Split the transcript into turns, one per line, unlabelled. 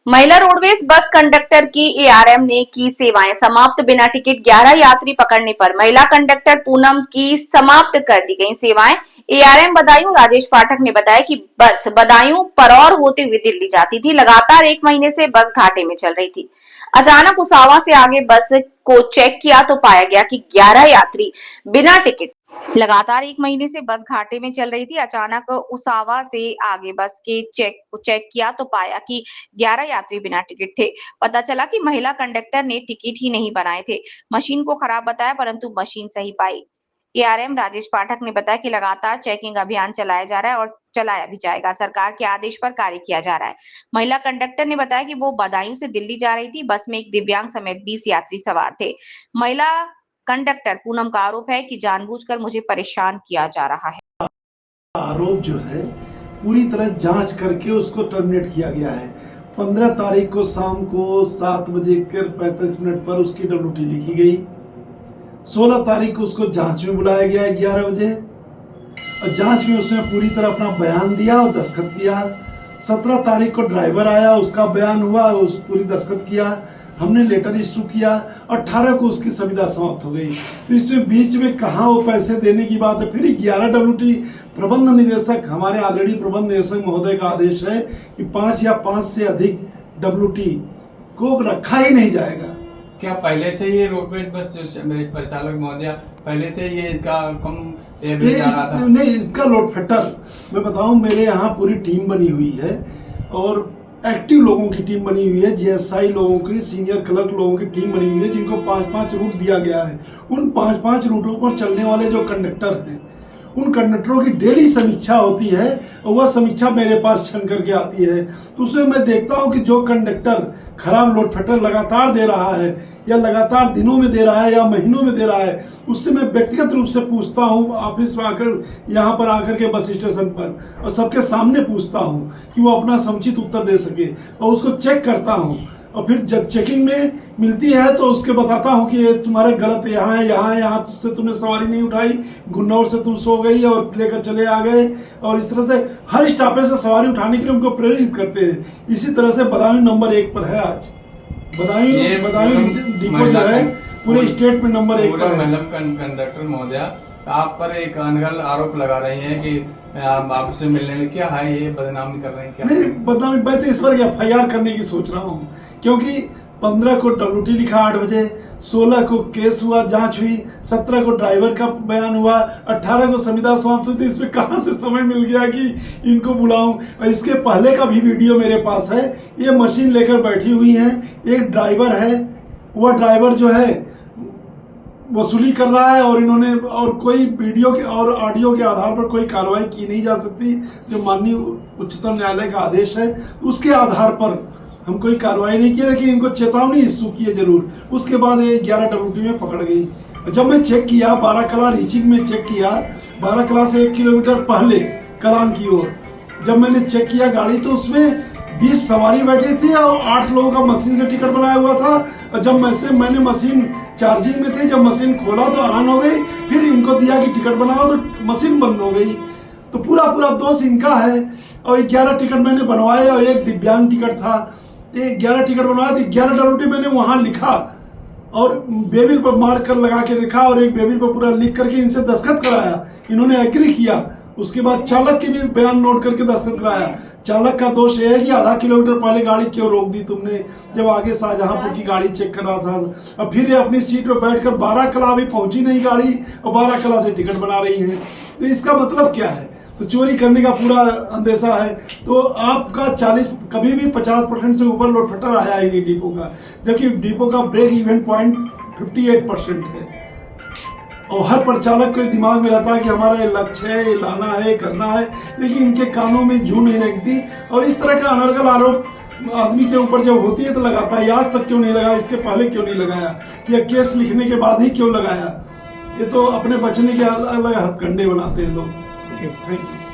महिला roadways bus conductor की ARM ने की सेवाएं समाप्त। बिना टिकट 11 यात्री पकड़ने पर महिला कंडक्टर पूनम की समाप्त कर दी गई सेवाएं। एआरएम बदायूं राजेश पाठक ने बताया कि बस बदायूं परौर होते हुए दिल्ली जाती थी। लगातार 1 महीने से बस घाटे में चल रही थी। अचानक उसावा से आगे बस को चेक किया तो पाया गया कि 11 यात्री बिना टिकट। लगातार 1 महीने से बस घाटे में चल रही थी। अचानक उसावा से आगे बस के चेक किया तो पाया कि 11 यात्री बिना टिकट थे। पता चला कि महिला कंडक्टर ने टिकट ही नहीं बनाए थे। मशीन को खराब बताया परंतु मशीन सही पाई। एआरएम राजेश पाठक ने बताया कि लगातार चेकिंग अभियान चलाया जा रहा है और चलाया भी जाएगा। सरकार के आदेश पर कार्य किया जा रहा है। महिला कंडक्टर ने बताया कि वो बदायूं से दिल्ली जा रही थी। बस में एक दिव्यांग समेत 20 यात्री सवार थे। महिला कंडक्टर पूनम का आरोप है कि जानबूझकर मुझे परेशान किया जा रहा है।
आरोप जो है पूरी तरह जांच करके उसको टर्मिनेट किया गया है। 15 तारीख को शाम को 7:45 पर उसकी WT लिखी गई। 16 तारीख को उसको जांच में बुलाया गया है 11 बजे और जांच में उसने पूरी तरह अपना बयान दिया और दस्तखत किया। 17 तारीख को ड्राइवर आया, उसका बयान हुआ, उस पूरी दस्तखत किया, हमने लेटर इशू किया। 18 को उसकी संविदा समाप्त हो गई। तो इसमें बीच में कहाँ वो पैसे देने की बात है। फिर 11 WT प्रबंध निदेशक, हमारे ऑलरेडी प्रबंध निदेशक महोदय का आदेश है कि 5 या 5 से अधिक WT को रखा ही नहीं जाएगा।
क्या पहले से ये रोडवेज बस परिचालक महोदय पहले से ये इसका कम एवरेज आ रहा था?
नहीं, इसका लोड फैक्टर मैं बताऊं, मेरे यहाँ पूरी टीम बनी हुई है और एक्टिव लोगों की टीम बनी हुई है, GSI लोगों की, सीनियर क्लर्क लोगों की टीम बनी हुई है, जिनको 5-5 रूट दिया गया है। उन 5-5 रूटों पर चलने वाले जो कंडक्टर हैं, उन कंडक्टरों की डेली समीक्षा होती है और वह समीक्षा मेरे पास छन करके आती है। तो उसमें मैं देखता हूं कि जो कंडक्टर खराब लोड फैक्टर लगातार दे रहा है या लगातार दिनों में दे रहा है या महीनों में दे रहा है, उससे मैं व्यक्तिगत रूप से पूछता हूं, ऑफिस में आकर, यहाँ पर आकर के बस स्टेशन पर, और सबके सामने पूछता हूं कि वो अपना समुचित उत्तर दे सके और उसको चेक करता हूं। और फिर जब चेकिंग में मिलती है तो उसके बताता हूं कि ये तुम्हारे गलत यहाँ है, यहाँ से तुमने सवारी नहीं उठाई, गुन्नौर से तुम सो गई और लेकर चले आ गए। और इस तरह से हर स्टॉपेज से सवारी उठाने के लिए उनको प्रेरित करते हैं। इसी तरह से बदायूं नंबर 1 पर है आज। बदायूं डिपो जो है पूरे स्टेट में नंबर 1 पर है।
मैडम कंडक्टर महोदय, आप पर एक अनगढ़ आरोप लगा रही हैं कि आप आपसे मिलने में क्या है, ये बदनामी कर रहे हैं क्या?
नहीं, बदनामी, मैं तो इस पर FIR करने की सोच रहा हूँ, क्योंकि 15 को WT लिखा 8 बजे, 16 को केस हुआ, जांच हुई, 17 को ड्राइवर का बयान हुआ, 18 को संविदा समाप्त हुई। तो इसमें कहाँ से समय मिल गया कि इनको बुलाऊं? और इसके पहले का भी वीडियो मेरे पास है। ये मशीन लेकर बैठी हुई है, एक ड्राइवर है, वह ड्राइवर जो है वसूली कर रहा है और इन्होंने, और कोई वीडियो के और ऑडियो के आधार पर कोई कार्रवाई की नहीं जा सकती, जो माननीय उच्चतम न्यायालय का आदेश है, उसके आधार पर हम कोई कार्रवाई नहीं किया, लेकिन इनको चेतावनी इशू की है जरूर। उसके बाद ये 11 WT में पकड़ गई। जब मैं चेक किया, 12 कला रीचिंग में चेक किया, 12 कला से 1 किलोमीटर पहले कलान की ओर जब मैंने चेक किया गाड़ी, तो उसमें 20 सवारी बैठी थी और 8 लोगों का मशीन से टिकट बनाया हुआ था। और जब मैंने मशीन चार्जिंग में थी, जब मशीन खोला तो ऑन हो गई, फिर इनको दिया कि टिकट बनाओ तो मशीन बंद हो गई। तो पूरा दोष इनका है। और 11 टिकट मैंने बनवाए और एक दिव्यांग टिकट था। 11 टिकट बनवाया तो 11 WT मैंने वहां लिखा और बेबिल पर मार्कर लगा के लिखा और एक बेबिल पर पूरा लिख करके इनसे दस्तखत कराया। इन्होंने एग्री किया। उसके बाद चालक की भी बयान नोट करके दस्तखत कराया। चालक का दोष यह है कि आधा किलोमीटर पहले गाड़ी क्यों रोक दी तुमने, जब आगे शाहजहांपुर की गाड़ी चेक कर रहा था। और फिर ये अपनी सीट पर बैठकर 12 कला अभी पहुंची नहीं गाड़ी और 12 कला से टिकट बना रही है। तो इसका मतलब क्या है? तो चोरी करने का पूरा अंदेशा है। तो आपका 40, कभी भी 50% से ऊपर लोड फैक्टर आया ही नहीं डिपो का, जबकि डिपो का ब्रेक इवन पॉइंट 58% है। और हर परिचालक के दिमाग में रहता है कि हमारा ये लक्ष्य है, ये लाना है, करना है, लेकिन इनके कानों में जू नहीं लगती। और इस तरह का अनर्गल आरोप आदमी के ऊपर जब होती है तो लगाता है। आज तक क्यों नहीं लगाया, इसके पहले क्यों नहीं लगाया, या केस लिखने के बाद ही क्यों लगाया? ये तो अपने बचने के अलग हथकंडे बनाते हैं लोग। Thank you.